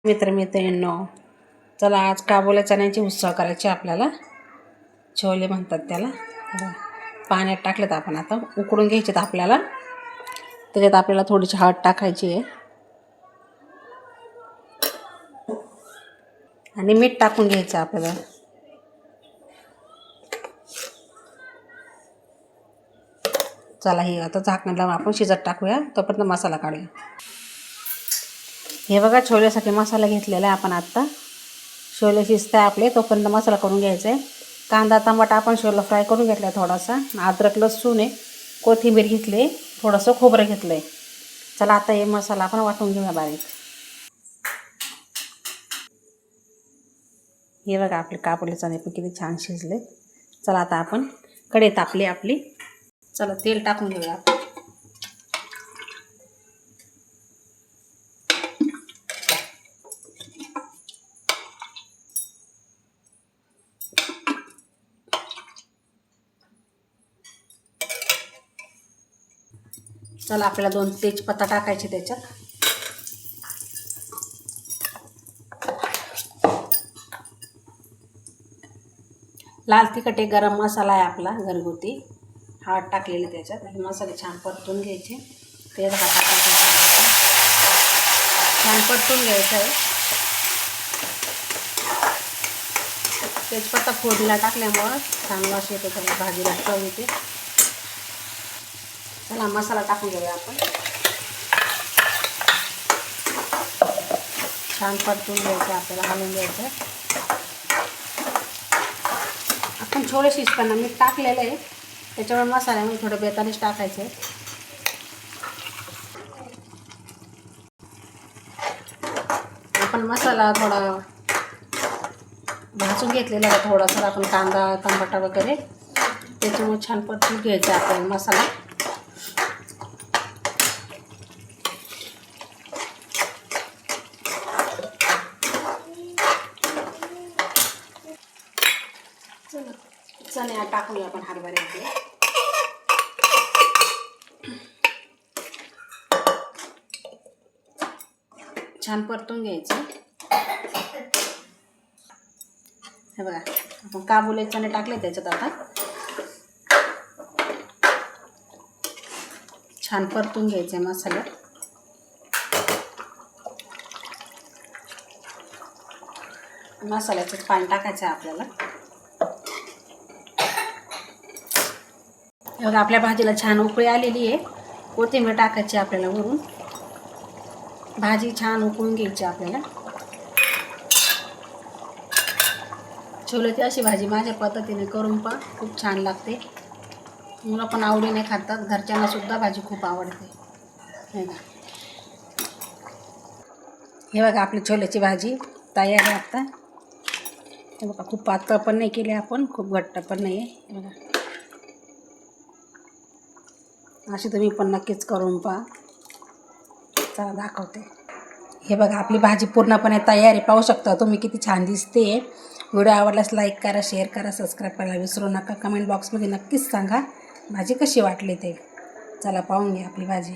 मित्रमैत्रिणींनो, चला आज काबुल्या चण्याची उसळ करायची आपल्याला. छोले म्हणतात त्याला. पाण्यात टाकलेत आपण, आता उकडून घ्यायचेत आपल्याला. त्याच्यात आपल्याला थोडीशी हळद टाकायची आहे आणि मीठ टाकून घ्यायचं आपल्याला. चला हे आता झाकण लावून आपण शिजत टाकूया, तोपर्यंत मसाला काढूया. हे बघा, छोल्यासाठी मसाला घेतलेला आहे आपण. आत्ता छोले शिजत आहे आपले, तोपर्यंत मसाला करून घ्यायचा आहे. कांदा टमाटा आपण छोला फ्राय करून घेतला आहे. थोडासा अद्रक लसूण आहे, कोथिंबीर घेतली, थोडंसं खोबरं घेतलं आहे. चला आता हे मसाला आपण वाटून घेऊया बारीक. हे बघा आपले काबुली चणे पण किती छान शिजले. चला आता आपण कढई तापली आपली. चला तेल टाकून घेऊया आपण. चला आपल्याला 2 तेजपत्ता टाकायचे त्याच्यात. लाल तिखट एक गरम मसाला आहे आपला घरगुती, हळद टाकलेली त्याच्यात. हे मसाले छान परतून घ्यायचे. तेल टाकायचं, छान परतून घ्यायचं आहे. तेजपत्ता फोडणीला टाकल्यामुळं छान वास येतो, त्याला भाजीला चव येते. चला मसाला टाकून घेऊया आपण. छान परतून घ्यायचं आपल्याला, हलवून घ्यायचं. आपण छोले शिजताना मीठ टाकलेलं आहे, त्याच्यामुळे मसाल्यामध्ये थोडं बेतानीच टाकायचं आहे. आपण मसाला थोडा भाजून घेतलेला आहे थोडासा आपण, कांदा टमाटा वगैरे, त्याच्यामुळे छान परतून घ्यायचा आपल्याला मसाला. चणे टाकूया आपण हरभऱ्याचे. छान परतून घ्यायचं. हे बघा आपण काबुले चणे टाकले त्याच्यात. आता छान परतून घ्यायचे मसाल्यात. मसाल्याचं पाणी टाकायचं आपल्याला. बघा आपल्या भाजीला छान उकळी आलेली आहे. कोथिंबीर टाकायची आपल्याला वरून. भाजी छान उकळून घ्यायची आपल्याला. छोल्याची अशी भाजी माझ्या पद्धतीने करून पहा, खूप छान लागते. मुलं पण आवडीने खातात, घरच्यांना सुद्धा भाजी खूप आवडते. हे बघा आपली छोल्याची भाजी तयार आहे आता. हे बघा खूप पातळ पण नाही केली आपण, खूप घट्ट पण नाही आहे. बघा अशी तुम्ही पण नक्कीच करून पहा. चला दाखवते. हे बघा आपली भाजी पूर्णपणे तयार आहे, पाहू शकता तुम्ही किती छान दिसते. व्हिडिओ आवडल्यास लाईक करा, शेअर करा, सबस्क्राईब करायला विसरू नका. कमेंट बॉक्समध्ये नक्कीच सांगा भाजी कशी वाटली ते. चला पाहून घ्या आपली भाजी.